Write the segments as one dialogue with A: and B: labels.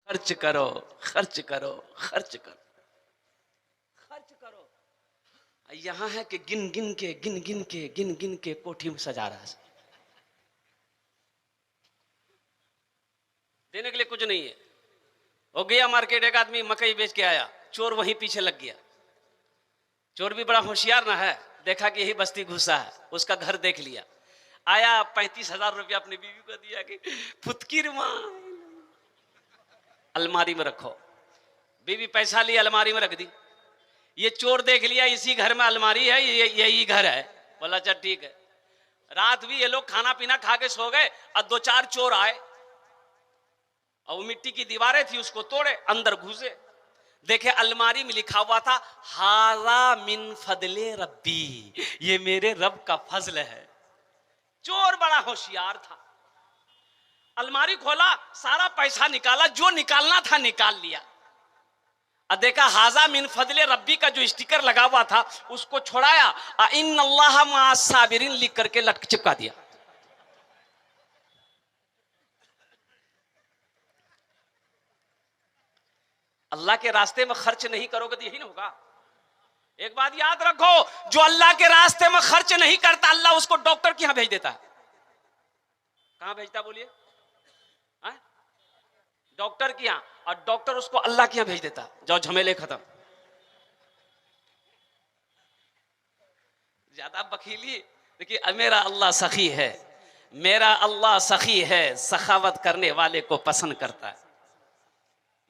A: खर्च करो, खर्च करो, खर्च करो, खर्च करो। यहां है कि गिन गिन के गिन गिन के गिन गिन के कोठी में सजा रहा है, देने के लिए कुछ नहीं है। हो गया मार्केट, एक आदमी मकई बेच के आया, चोर वहीं पीछे लग गया। चोर भी बड़ा होशियार ना है, देखा कि यही बस्ती घुसा है, उसका घर देख लिया, आया 35,000 रुपया अपनी बीवी को दिया कि फुतकीर मां अलमारी में रखो। बीवी पैसा ली, अलमारी में रख दी। ये चोर देख लिया इसी घर में अलमारी है, यही घर है। बोला अच्छा ठीक है। रात भी ये लोग खाना पीना खा के सो गए और 2-4 चोर आए और वो मिट्टी की दीवारें थी उसको तोड़े, अंदर घुसे, देखे अलमारी में लिखा हुआ था हारा मिन फदले रब्बी, ये मेरे रब का फजल है। चोर बड़ा होशियार था, अलमारी खोला, सारा पैसा निकाला, जो निकालना था निकाल लिया, और देखा हाजा मिन फदले रब्बी का जो स्टिकर लगा हुआ था उसको छोड़ाया, इन्नल्लाह मअस साबिरीन लिख करके लटक चिपका दिया। अल्लाह के रास्ते में खर्च नहीं करोगे तो यही ना होगा। एक बात याद रखो, जो अल्लाह के रास्ते में खर्च नहीं करता अल्लाह उसको डॉक्टर के यहां भेज देता है। कहां भेजता बोलिए? डॉक्टर के यहां, और डॉक्टर उसको अल्लाह के यहां भेज देता, जाओ झमेले खत्म। ज्यादा बखीली, देखिए मेरा अल्लाह सखी है, मेरा अल्लाह सखी है, सखावत करने वाले को पसंद करता है।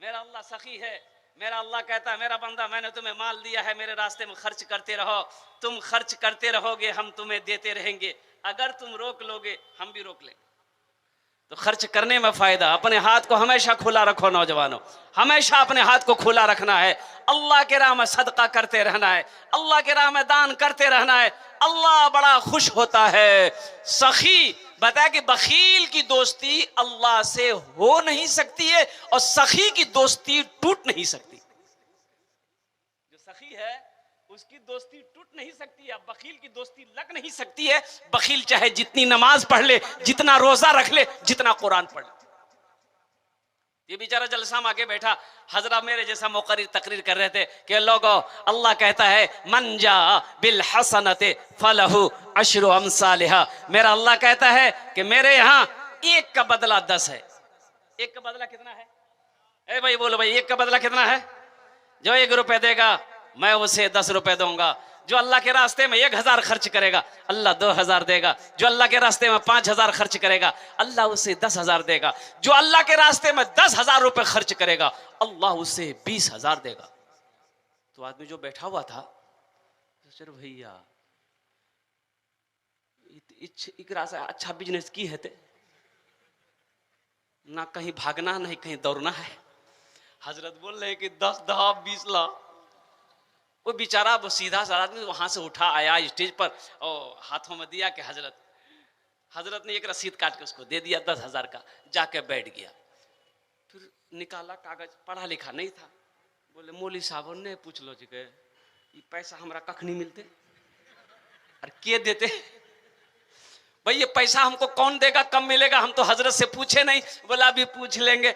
A: मेरा अल्लाह सखी है, मेरा अल्लाह कहता है मेरा बंदा मैंने तुम्हें माल दिया है, मेरे रास्ते में खर्च करते रहो, तुम खर्च करते रहोगे हम तुम्हें देते रहेंगे, अगर तुम रोक लोगे हम भी रोक लेंगे। तो खर्च करने में फायदा। अपने हाथ को हमेशा खुला रखो नौजवानों, हमेशा अपने हाथ को खुला रखना है, अल्लाह के राह में सदका करते रहना है, अल्लाह के राह में दान करते रहना है, अल्लाह बड़ा खुश होता है। सखी बताया कि बखील की दोस्ती अल्लाह से हो नहीं सकती है और सखी की दोस्ती टूट नहीं सकती। जो सखी है उसकी दोस्ती टूट नहीं सकती है, बखील की दोस्ती लग नहीं सकती है। बखील चाहे जितनी नमाज पढ़ ले, जितना रोजा रख ले, जितना कुरान पढ़ ले। ये बेचारा जलसा में आके बैठा, हजरा मेरे जैसा मुकर्रिर तकरीर कर रहे थे कि लोगों अल्लाह कहता है मन जा बिल हसनते फलहु अशरु अमसालिहा। मेरा अल्लाह कहता है कि मेरे यहाँ एक का बदला 10 है। एक का बदला कितना है? ए भाई बोलो भाई, एक का बदला कितना है? जो 1 रुपए देगा मैं उसे 10 रुपए दूंगा। जो अल्लाह के रास्ते में 1000 खर्च करेगा अल्लाह 2000 देगा। जो अल्लाह के रास्ते में 5000 खर्च करेगा अल्लाह उसे 10,000 देगा। जो अल्लाह के रास्ते में 10,000 रुपए खर्च करेगा अल्लाह उसे 20,000 देगा। तो आदमी जो बैठा हुआ था सर भैया इकरा से अच्छा बिजनेस की है ना, कहीं भागना नहीं कहीं दौड़ना है। हजरत बोल रहे हैं कि 10 10 20 लाख। वो बेचारा वो सीधा सा आदमी वहां से उठा आया स्टेज पर और हाथों में दिया कि हजरत ने एक रसीद काट के उसको दे दिया 10,000 का, जाके बैठ गया। फिर निकाला कागज, पढ़ा लिखा नहीं था, बोले मौली साहब ने पूछ लो जी के ये पैसा हमारा कख नहीं मिलते और के देते भाई, ये पैसा हमको कौन देगा, कब मिलेगा, हम तो हजरत से पूछे नहीं। बोला अभी पूछ लेंगे।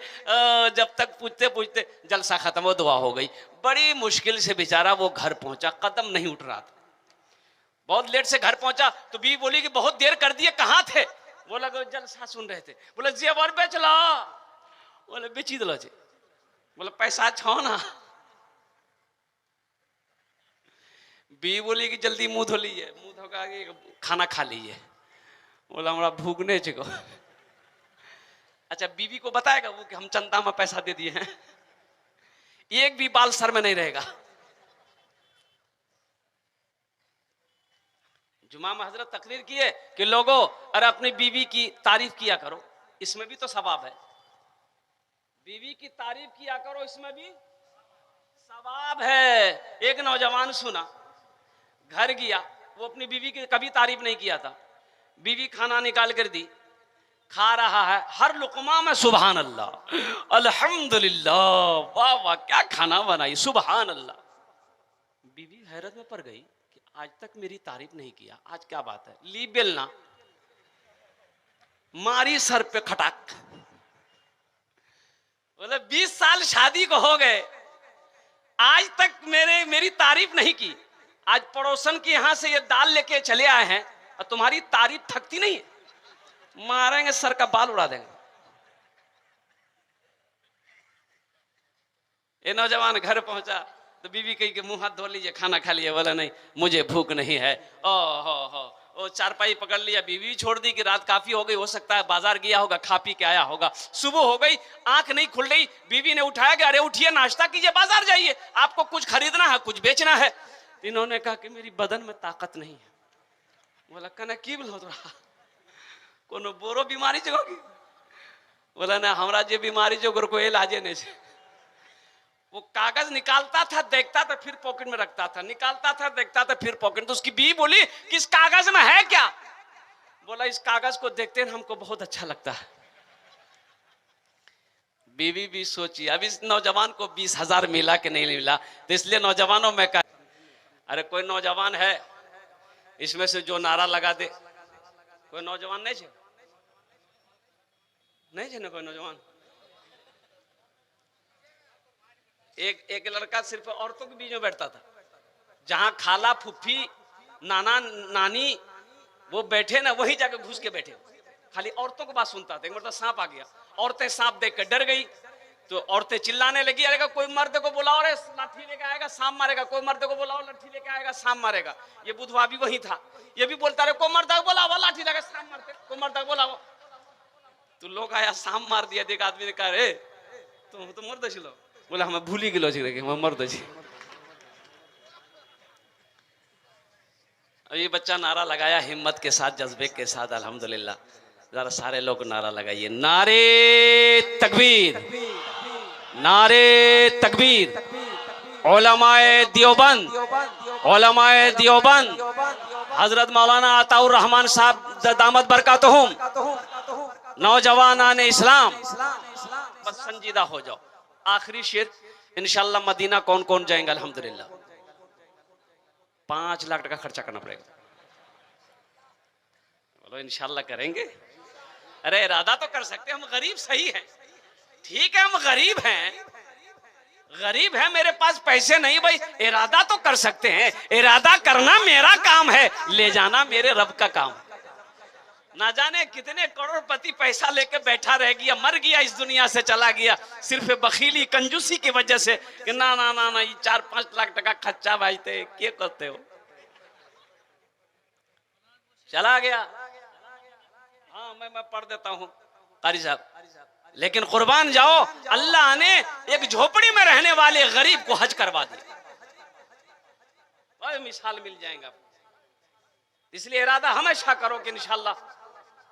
A: जब तक पूछते पूछते जलसा खत्म हो, दुआ हो गई। बड़ी मुश्किल से बेचारा वो घर पहुंचा, कदम नहीं उठ रहा था, बहुत लेट से घर पहुंचा। तो बीवी बोली कि बहुत देर कर दिए, कहां थे? बोला जलसा सुन रहे थे। बोले जेवर बेच ला। बोले बेची दलो जी। बोले पैसा छो ना। बीवी बोली कि जल्दी मुंह धो लीजिए, मुंह धो के खाना खा लीजिए। बोला हमारा भूखने चुको। अच्छा बीवी को बताएगा वो कि हम चंदा में पैसा दे दिए हैं, एक भी बाल सर में नहीं रहेगा। जुमा में हजरत तकरीर किए कि लोगों अरे अपनी बीवी की तारीफ किया करो, इसमें भी तो सवाब है। बीवी की तारीफ किया करो, इसमें भी सवाब है। एक नौजवान सुना, घर गया, वो अपनी बीवी की कभी तारीफ नहीं किया था। बीवी खाना निकाल कर दी, खा रहा है, हर लुकमा में सुभान अल्लाह अल्हम्दुलिल्लाह, वाह वाह क्या खाना बनाई, सुभान अल्लाह। बीवी हैरत में पड़ गई कि आज तक मेरी तारीफ नहीं किया, आज क्या बात है। ली बेलना, मारी सर पे खटाक। बोले 20 साल शादी को हो गए, आज तक मेरी तारीफ नहीं की। आज पड़ोसन के यहां से ये दाल लेके चले आए हैं और तुम्हारी तारीफ थकती नहीं है, मारेंगे सर का बाल उड़ा देंगे। ये नौजवान घर पहुंचा तो बीवी कही के मुंह हाथ धो लीजिए, खाना खा लिया। बोला नहीं मुझे भूख नहीं है। ओ चारपाई पकड़ लिया, बीवी भी छोड़ दी कि रात काफी हो गई, हो सकता है बाजार गया होगा, खा पी के आया होगा। सुबह हो गई, आंख नहीं खुल रही, बीवी ने उठाया कि अरे उठिए नाश्ता कीजिए, बाजार जाइए, आपको कुछ खरीदना है, कुछ बेचना है। इन्होंने कहा कि मेरी बदन में ताकत नहीं है। बोला कहना की बोल रहा कोनो बोरो बीमारी जगोगी? बोला ना हमरा जे बीमारी जो को इलाजे नहीं है। वो कागज निकालता था, देखता था, फिर पॉकेट में रखता था, निकालता था, देखता था, फिर पॉकेट। तो उसकी बीवी बोली कि इस कागज में है क्या? बोला इस कागज को देखते हैं हमको बहुत अच्छा लगता है। बीवी भी सोची अब इस नौजवान को 20,000 मिला कि नहीं मिला, तो इसलिए नौजवानों में कहा अरे कोई नौजवान है इसमें से जो नारा लगा दे। कोई नौजवान नहीं है? नहीं है ना कोई नौजवान? एक लड़का सिर्फ औरतों के बीच में बैठता था, जहां खाला फुफ्फी नाना नानी वो बैठे ना, वही जाकर घुस के बैठे, खाली औरतों की बात सुनता था। एक मतलब सांप आ गया, औरतें सांप देख कर डर गई, तो औरतें चिल्लाने लगी अरे कोई मर्द को बुलाओ, रे लाठी लेके आएगा सांप मारेगा, कोई मर्द को बुलाओ लाठी लेके आएगा सांप मारेगा। ये बुधवा भी वही था, ये भी बोलता रहे कोई मर्द को बुलाओ लाठी लेकर सांप मारते, कोई मर्द को बुलाओ। तो लोग आया सांप मार दिया। एक आदमी ने कहा रे तुम तो मर्द छिलो। बोला हमें भूली गिलो मर्द छी। अब ये बच्चा नारा लगाया हिम्मत के साथ, जज्बे के साथ, अल्हम्दुलिल्लाह। जरा सारे लोग नारा लगाइए, नारे तकबीर, नारे तकबीर। उलमाए देवबंद, उलमाए देवबंद, हजरत मौलाना अताउर रहमान साहब दामत बरकातहुम, नौजवान इस्लाम, बस संजीदा हो जाओ। आखिरी शेर, इंशाल्लाह मदीना कौन कौन जाएंगे? अल्हम्दुलिल्लाह 5 लाख टका खर्चा करना पड़ेगा। बोलो इंशाल्लाह करेंगे। अरे इरादा तो कर सकते, हम गरीब सही हैं, ठीक है हम गरीब हैं, गरीब है, मेरे पास पैसे नहीं भाई, इरादा तो कर सकते हैं। इरादा करना मेरा काम है, ले जाना मेरे रब का काम है। ना जाने कितने करोड़पति पैसा लेके बैठा रह गया, मर गया, इस दुनिया से चला गया, सिर्फ बखीली कंजूसी की वजह से कि ना ना ना ना 4-5 लाख टका खर्चा भाईते क्या करते हो, चला गया। हाँ मैं पढ़ देता हूँ कारी साहब, लेकिन कुर्बान जाओ, अल्लाह ने एक झोपड़ी में रहने वाले गरीब को हज करवा दिया। और मिसाल मिल जाएगा। इसलिए इरादा हमेशा करो कि इंशाल्लाह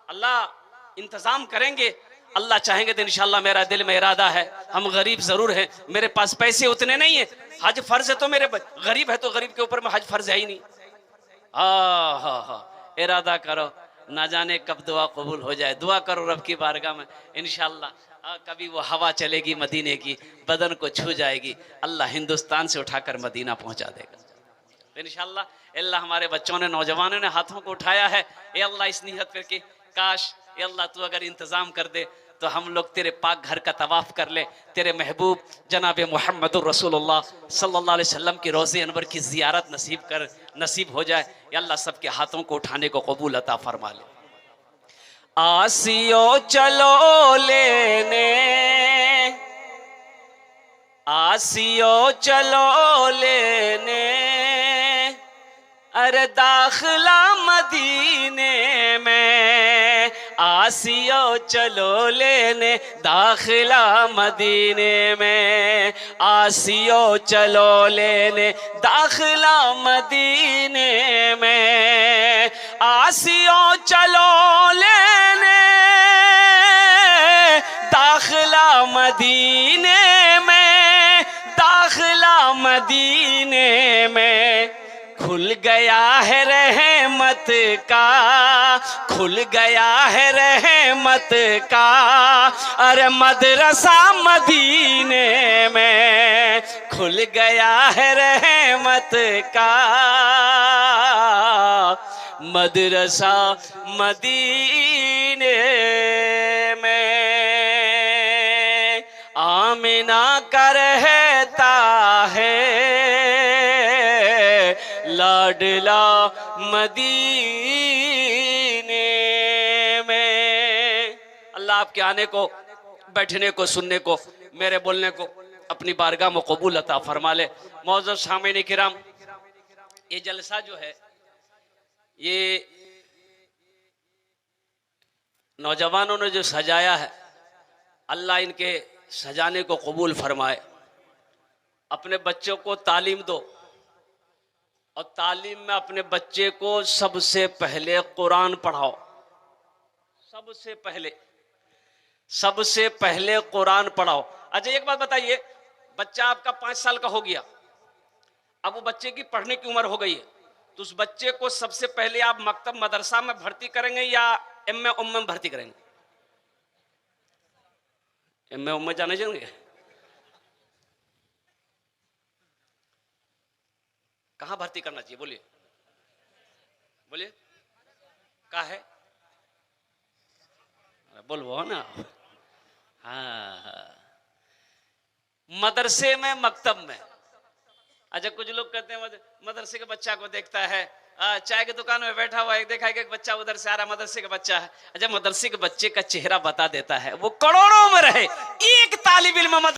A: अल्लाह इंतजाम करेंगे, अल्लाह चाहेंगे तो इंशाल्लाह। मेरा दिल में इरादा है, हम गरीब जरूर हैं, मेरे पास पैसे उतने नहीं है, हज फर्ज है तो मेरे गरीब है तो गरीब के ऊपर में हज फर्ज है ही नहीं। हाँ इरादा करो, ना जाने कब दुआ कबूल हो जाए। दुआ करो रब की बारगाह में, इंशाल्लाह कभी वो हवा चलेगी मदीने की, बदन को छू जाएगी, अल्लाह हिंदुस्तान से उठाकर मदीना पहुंचा देगा इंशाल्लाह। अल्लाह हमारे बच्चों ने, नौजवानों ने हाथों को उठाया है, ए अल्लाह इस नियत पर कि काश ए अल्लाह तू अगर इंतजाम कर दे तो हम लोग तेरे पाक घर का तवाफ कर ले, तेरे महबूब जनाब मुहम्मदुर रसूलुल्लाह सल्लल्लाहु अलैहि वसल्लम की रोज़े अनवर की ज़ियारत नसीब हो जाए। या अल्लाह सबके हाथों को उठाने को कबूल अता फरमा ले। आसियो चलो लेने, आसियो चलो लेने, अरे दाखिला मदीने में, आसियो चलो लेने दाखिला मदीने में, आसियो चलो लेने दाखिला मदीने में, आसियो चलो लेने दाखिला मदीने में, दाखिला मदीने में। खुल गया है रहमत का, खुल गया है रहमत का, अरे मदरसा मदीने में, खुल गया है रहमत का मदरसा मदीने में। आमिना का रहता है लाडला मदीने में। अल्लाह आपके आने को, बैठने को, सुनने को, मेरे बोलने को अपनी बारगाह में कबूल अता फरमा ले। मौजूद सामीन किराम, ये जलसा जो है ये नौजवानों ने जो सजाया है, अल्लाह इनके सजाने को कबूल फरमाए। अपने बच्चों को तालीम दो और तालीम में अपने बच्चे को सबसे पहले कुरान पढ़ाओ। सबसे पहले कुरान पढ़ाओ। अच्छा एक बात बताइए, बच्चा आपका 5 साल का हो गया, अब वो बच्चे की पढ़ने की उम्र हो गई है, तो उस बच्चे को सबसे पहले आप मकतब मदरसा में भर्ती करेंगे या एम ए उम में भर्ती करेंगे? एम ए उम में जाने जाएंगे? कहां भर्ती करना चाहिए? बोलिए बोलिए, कहा है? बोलबो ना। हाँ, मदरसे में, मकतब में। अच्छा कुछ लोग कहते हैं मदरसे के बच्चा को देखता है, चाय की दुकान में बैठा हुआ है, देखा है कि एक बच्चा उधर से आ रहा, मदरसे का बच्चा है। अच्छा मदरसे के बच्चे का चेहरा बता देता है, वो करोड़ों में रहे, एक तालिब इल्म